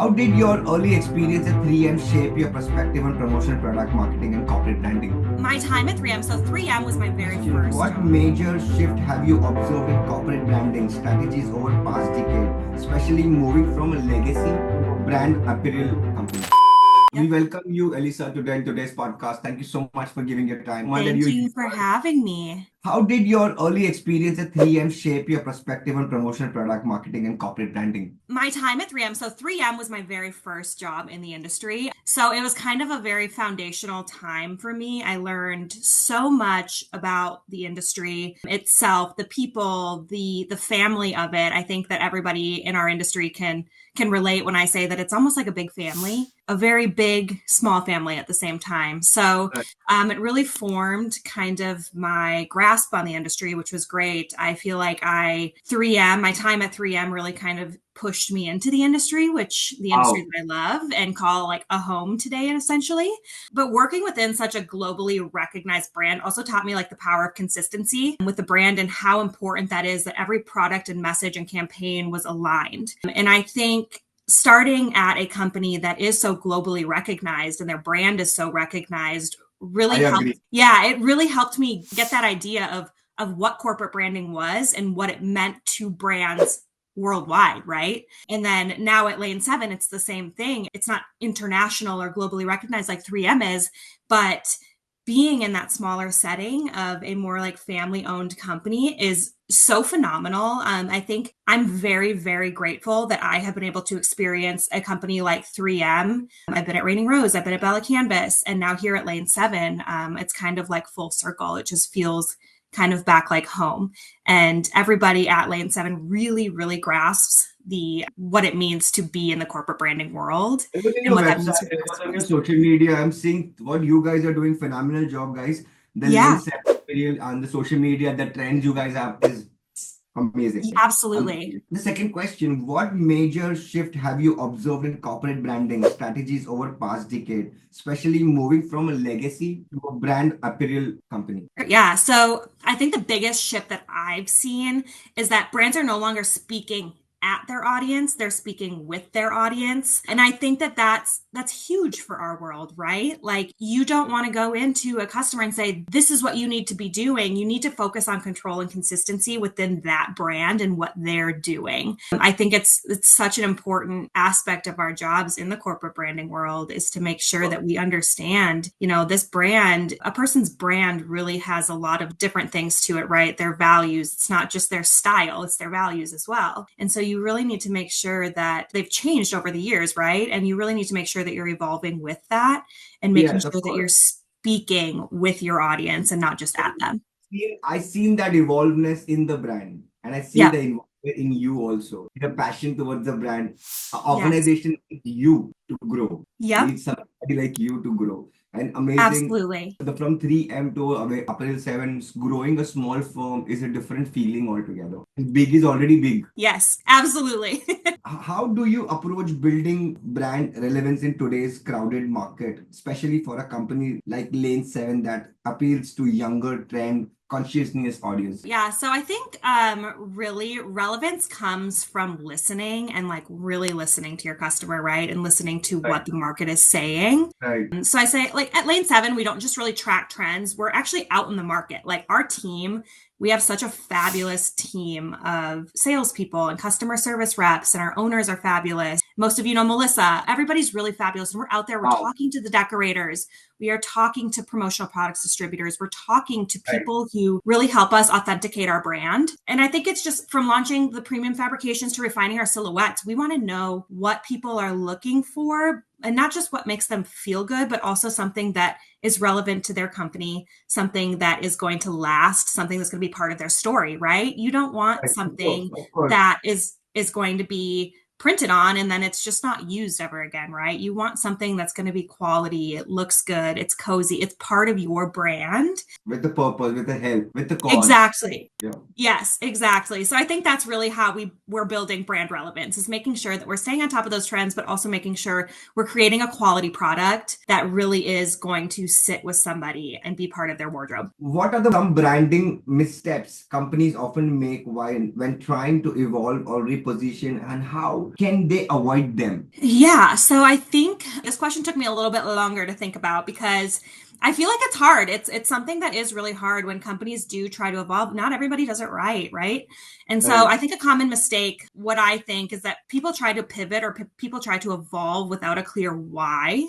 How did your early experience at 3M shape your perspective on promotional product marketing and corporate branding? My time at 3M. So 3M was my very first What job. major shift have you observed in corporate branding strategies over past decade, especially moving from a legacy to a brand apparel company? We Yep. welcome you, Alyssa, today in today's podcast. Thank you so much for giving your time. Thank you for having me. How did your early experience at 3M shape your perspective on promotional product marketing and corporate branding? My time at 3M. So 3M was my very first job in the industry. So it was kind of a very foundational time for me. I learned so much about the industry itself, the people, the family of it. I think that everybody in our industry can relate when I say that it's almost like a big family, a very big, small family at the same time. So it really formed kind of my grasp on the industry, which was great. I feel like my time at 3M really kind of pushed me into the industry, which the industry that I love and call like a home today, essentially. But working within such a globally recognized brand also taught me like the power of consistency with the brand and how important that is, that every product and message and campaign was aligned. And I think starting at a company that is so globally recognized and their brand is so recognized really helped. Yeah, it really helped me get that idea of what corporate branding was and what it meant to brands worldwide, right? And then now at Lane 7, it's the same thing. It's not international or globally recognized like 3M is, but being in that smaller setting of a more like family owned company is so phenomenal. I think I'm very, very grateful that I have been able to experience a company like 3M. I've been at Raining Rose, I've been at Bella Canvas, and now here at Lane 7, it's kind of like full circle. It just feels kind of back like home. And everybody at Lane 7 really, really grasps what it means to be in the corporate branding world. Even in And your what that means website, to even on your customers. social media, I'm seeing what you guys are doing. Phenomenal job, guys. The Yeah, lane set material on the social media, the trends you guys have is amazing. absolutely. The second question, what major shift have you observed in corporate branding strategies over past decade, especially moving from a legacy to a brand apparel company? Yeah. So I think the biggest shift that I've seen is that brands are no longer speaking at their audience, they're speaking with their audience. And I think that that's huge for our world, right? Like you don't want to go into a customer and say, this is what you need to be doing. You need to focus on control and consistency within that brand and what they're doing. I think it's such an important aspect of our jobs in the corporate branding world is to make sure that we understand, this brand, a person's brand really has a lot of different things to it, right? Their values. It's not just their style, it's their values as well. And so you really need to make sure that they've changed over the years, right? And you really need to make sure that you're evolving with that and making Yes, of sure that you're course. speaking with your audience and not just at them. I seen that evolvedness in the brand, and I see Yeah. the involvement in you also. The passion towards the brand. Yes. Organization needs you to grow. Yep. Needs somebody like you to grow. And amazing. Absolutely. From 3M to Apparel 7, growing a small firm is a different feeling altogether. Big is already big. Yes, absolutely. How do you approach building brand relevance in today's crowded market, especially for a company like Lane 7 that appeals to younger trend consciousness audience? Yeah, so I think really relevance comes from listening and like really listening to your customer, right? And listening to Right. what the market is saying. Right. So I say, like at Lane 7, we don't just really track trends. We're actually out in the market. Like our team, we have such a fabulous team of salespeople and customer service reps, and our owners are fabulous. Most of you know Melissa. Everybody's really fabulous. And we're out there, we're Wow. talking to the decorators. We are talking to promotional products distributors. We're talking to Right. people who really help us authenticate our brand. And I think it's just from launching the premium fabrications to refining our silhouettes. We want to know what people are looking for and not just what makes them feel good, but also something that is relevant to their company, something that is going to last, something that's going to be part of their story, right? You don't want Right. something Of course. that is going to be printed on and then it's just not used ever again, right? You want something that's going to be quality, it looks good, it's cozy, it's part of your brand. With the purpose, with the help, with the cause. Exactly. Yeah. Yes, exactly. So I think that's really how we're building brand relevance, is making sure that we're staying on top of those trends, but also making sure we're creating a quality product that really is going to sit with somebody and be part of their wardrobe. What are some branding missteps companies often make when trying to evolve or reposition, and how can they avoid them? Yeah, so I think this question took me a little bit longer to think about because I feel like it's hard. It's something that is really hard when companies do try to evolve. Not everybody does it right, right? And so Right, I think a common mistake, what I think, is that people try to pivot or people try to evolve without a clear why.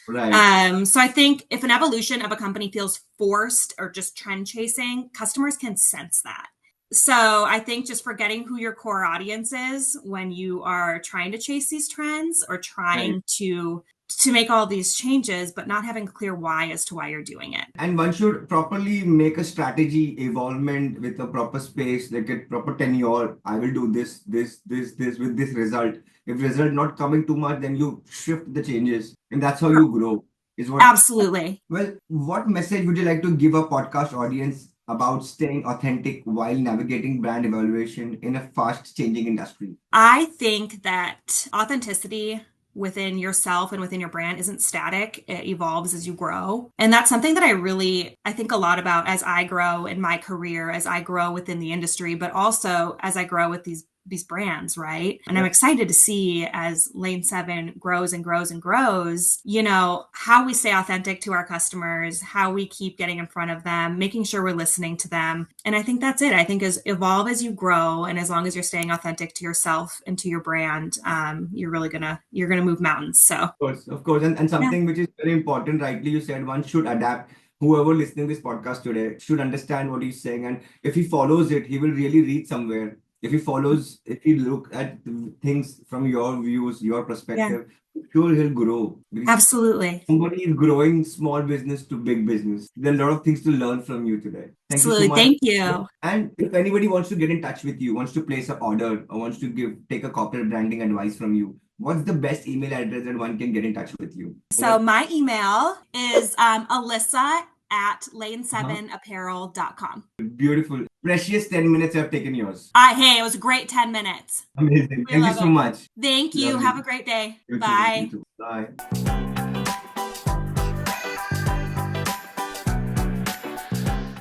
right, So I think if an evolution of a company feels forced or just trend chasing, customers can sense that. So I think just forgetting who your core audience is when you are trying to chase these trends or right. trying to make all these changes, but not having a clear why as to why you're doing it. And one should properly make a strategy evolvement with a proper space, like a proper tenure. I will do this with this result. If result not coming too much, then you shift the changes, and that's how you grow. Is what. Absolutely. Well, what message would you like to give a podcast audience about staying authentic while navigating brand evaluation in a fast changing industry? I think that authenticity within yourself and within your brand isn't static. It evolves as you grow. And that's something that I think a lot about as I grow in my career, as I grow within the industry, but also as I grow with these brands, right? And I'm Yeah. excited to see as Lane 7 grows and grows and grows, how we stay authentic to our customers, how we keep getting in front of them, making sure we're listening to them. And I think that's it. I think as evolve as you grow, and as long as you're staying authentic to yourself and to your brand, you're gonna move mountains. So Of course, and yeah, something which is very important, rightly you said, one should adapt. Whoever listening this podcast today should understand what he's saying, and if he follows it, he will really reach somewhere. If he look at things from your views, your yeah, perspective, sure he'll grow. Because absolutely. somebody is growing small business to big business. There are a lot of things to learn from you today. Thank you so Absolutely. much. Thank you. And if anybody wants to get in touch with you, wants to place an order, or wants to take a corporate branding advice from you, what's the best email address that one can get in touch with you? So my email is Alyssa at Uh-huh. lane7apparel.com. Beautiful. Precious 10 minutes I've taken yours. Hey, it was a great 10 minutes. Amazing. We Thank you love so it. much. Thank you. Have Lovely. a great day. You too. You Bye. too. Bye.